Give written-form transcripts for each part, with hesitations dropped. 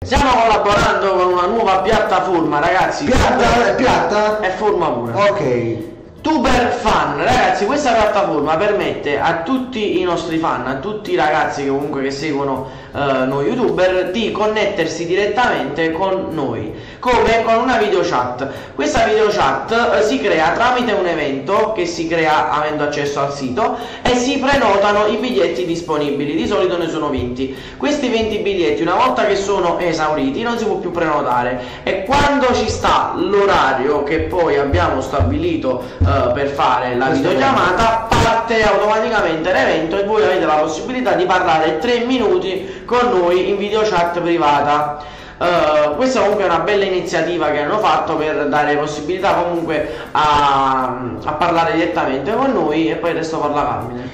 Stiamo collaborando con una nuova piattaforma, ragazzi. Piatta? È piatta? È forma pure. Ok. Tuber Fan, ragazzi, questa piattaforma permette a tutti i nostri fan, a tutti i ragazzi che comunque che seguono noi youtuber, di connettersi direttamente con noi, come con una video chat. Questa video chat si crea tramite un evento che si crea avendo accesso al sito e si prenotano i biglietti disponibili. Di solito ne sono 20. Questi 20 biglietti, una volta che sono esauriti, non si può più prenotare, e quando ci sta l'orario che poi abbiamo stabilito per fare la videochiamata, parte automaticamente l'evento e voi avete la possibilità di parlare 3 minuti con noi in video chat privata. Questa comunque è una bella iniziativa che hanno fatto per dare possibilità comunque a parlare direttamente con noi, e poi adesso parla Carmine.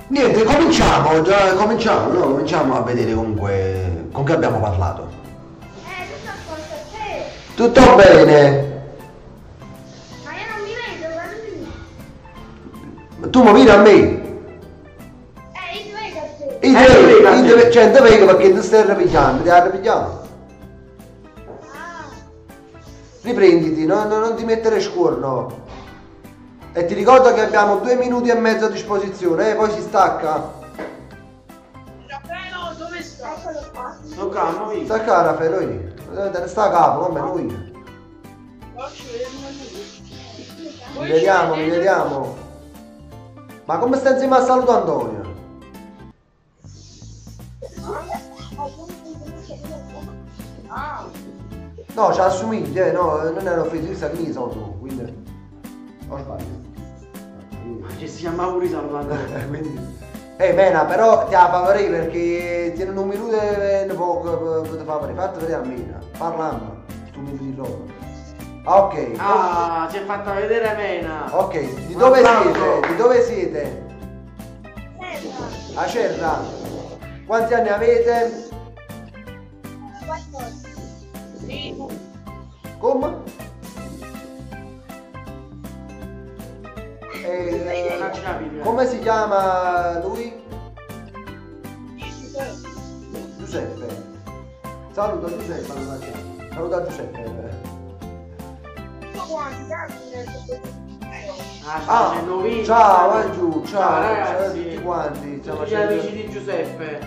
Niente, cominciamo a vedere comunque con che abbiamo parlato. Tutto bene. Tu mi miri a me? Cioè, te vedo perché ti stai arrabbiando, ti arrabbiamo. Riprenditi, non ti mettere scorno. E ti ricordo che abbiamo 2 minuti e mezzo a disposizione, poi si stacca. Dove sta? No, calmo, Sta cara, lui. Te ne sta a capo, come lui. Vediamo. Ma come sta insieme al saluto Antonio? No, ci assomiglia, no, non era offesa, che sono tu, quindi... Ho sbagliato. Ci si chiama pure salvato. Quindi... Mena, però ti ha favorito perché tiene un minuto e poco per favorire. Fatti vedere a Mena, parlando, tu mi dici loro. Ok. Ah, si è fatta vedere Mena. Ok, di dove siete? Di dove siete? A Cerra. Quanti anni avete? 14. Come? Come si chiama lui? Giuseppe. Saluta Giuseppe. Saluta Giuseppe. Ciao Angiù, ciao ragazzi, tutti quanti. Tutti gli amici di Giuseppe.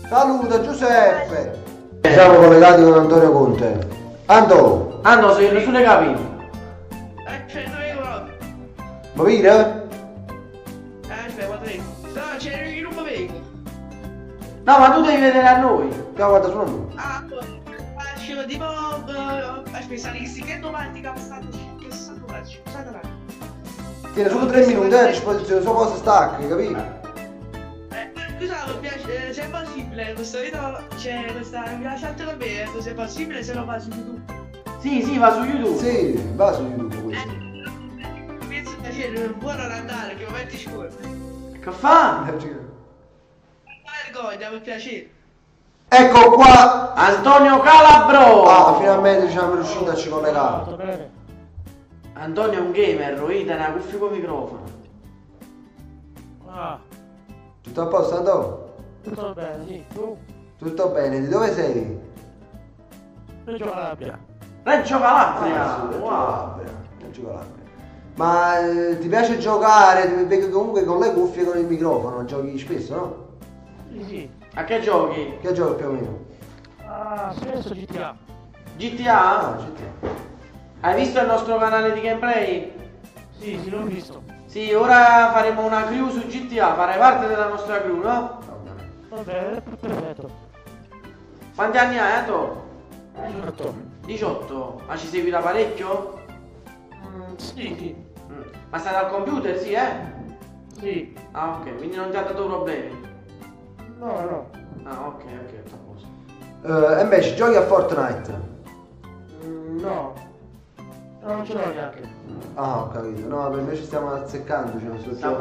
Saluta Giuseppe. Siamo collegati con Antonio Conte. Ando, sei sulle capite. Ma vira? Aspetta, no, c'è il non mi vedo. No, ma tu devi vedere a noi. Guarda solo a noi. Faccio tipo... Aspetta, che domani che stanno Tiene solo 3 minuti a disposizione, solo cosa stacchi, capito? Scusa, mi piace, se è possibile, questo video c'è questa chat con me, se è possibile se lo fa su YouTube. Sì, va su YouTube. Sì, va su YouTube questo. Penso piacere, non può non andare, che momenti scuri. Che fa? Non vergogna, per piacere. Ecco qua Antonio Calabro. Finalmente siamo riusciti a ci collegare. Antonio è un gamer, lui tiene la cuffia con microfono. Tutto a posto, Antonio? Tutto bene, sì, tu? Tutto bene, di dove sei? Reggio Calabria. Reggio Calabria. Reggio Calabria. Ma ti piace giocare? Perché comunque con le cuffie e con il microfono giochi spesso, no? Sì. A che giochi? Che giochi più o meno? Spesso GTA. GTA? GTA. Hai visto il nostro canale di gameplay? Sì, l'ho visto. Sì, ora faremo una crew su GTA, farai parte della nostra crew, no? Va bene, perfetto. Quanti anni hai, Anto? 18. 18. Ma ci segui da parecchio? Sì. Ma stai dal computer, sì, eh? Sì. Ah, ok, quindi non ti ha dato problemi? No. Ah, ok, sta a posto. E invece giochi a Fortnite? No. Non ce l'ho neanche. Ah, ho capito. No, per invece stiamo azzeccando,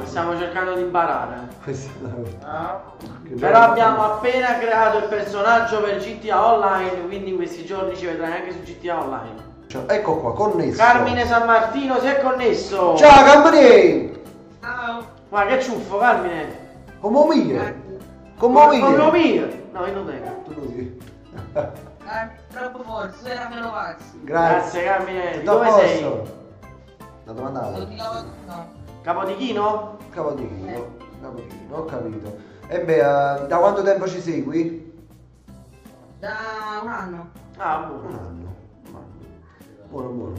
Stiamo cercando di imparare. Ah. Però abbiamo appena creato il personaggio per GTA Online, quindi in questi giorni ci vedrai anche su GTA Online. Ecco qua, connesso. Carmine San Martino si è connesso. Ciao Carmine! Ciao. Ma che ciuffo, Carmine? Come mio? Come mio? No, io non tengo. Tu lo dici. Troppo forte, tu era meno pazzo. Grazie Carmine. Di Tutto a dove posto? sei? La domanda No. Capodichino? Capodichino, Capodichino, ho capito. E beh, da quanto tempo ci segui? Da un anno. Ah, Un buono. anno. Buono, buono.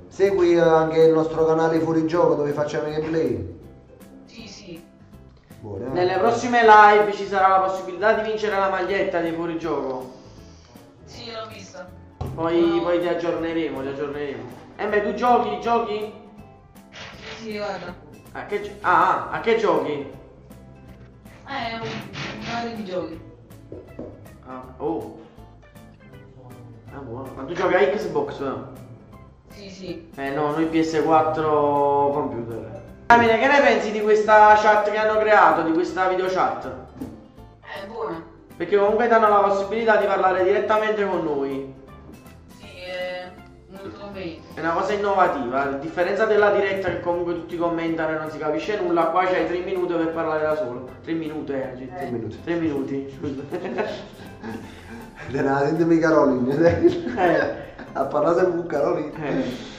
Segui anche il nostro canale Fuorigioco dove facciamo i gameplay? Sì. Buono, Nelle prossime live ci sarà la possibilità di vincere la maglietta di fuorigioco. Sì, l'ho vista. Poi ti aggiorneremo. E beh, tu giochi? Sì, guarda. A che giochi? Un paio di giochi. Oh. Ah, buono. Ma tu giochi a Xbox? Sì. No, noi PS4 computer. Carmine, che ne pensi di questa chat che hanno creato, di questa video chat? È buona. Perché comunque danno la possibilità di parlare direttamente con noi. Sì, è molto conveniente. È una cosa innovativa, a differenza della diretta che comunque tutti commentano e non si capisce nulla, qua c'hai 3 minuti per parlare da solo. 3 minuti, 3 minuti. 3 minuti, scusa. Della sentimi Caroline. Ha parlato sempre con Caroline.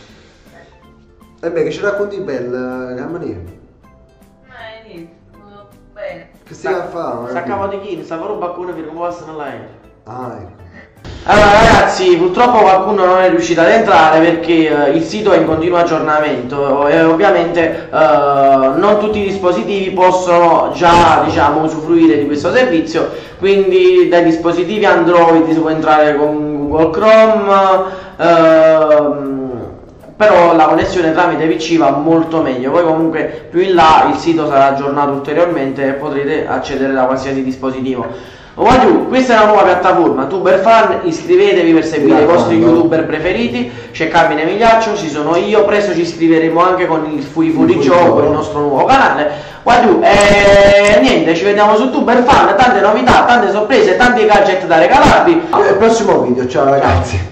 E beh, che ci racconti bello, Carmine? Niente. Bene. Che stai a fare? Sta a Capodichino, sta a fare un baccone per come passano l'aereo. Ah, ecco. Allora ragazzi, purtroppo qualcuno non è riuscito ad entrare perché il sito è in continuo aggiornamento e ovviamente non tutti i dispositivi possono già, diciamo, usufruire di questo servizio, quindi dai dispositivi Android si può entrare con Google Chrome, però la connessione tramite PC va molto meglio. Poi comunque più in là il sito sarà aggiornato ulteriormente e potrete accedere da qualsiasi dispositivo. Questa è una nuova piattaforma TuberFan, iscrivetevi per seguire i vostri youtuber preferiti. C'è Carmine Migliaccio, ci sono io, presto ci iscriveremo anche con il Fuorigioco, il nostro nuovo canale. E niente, ci vediamo su TuberFan, tante novità, tante sorprese, tanti gadget da regalarvi. Al prossimo video, ciao ragazzi.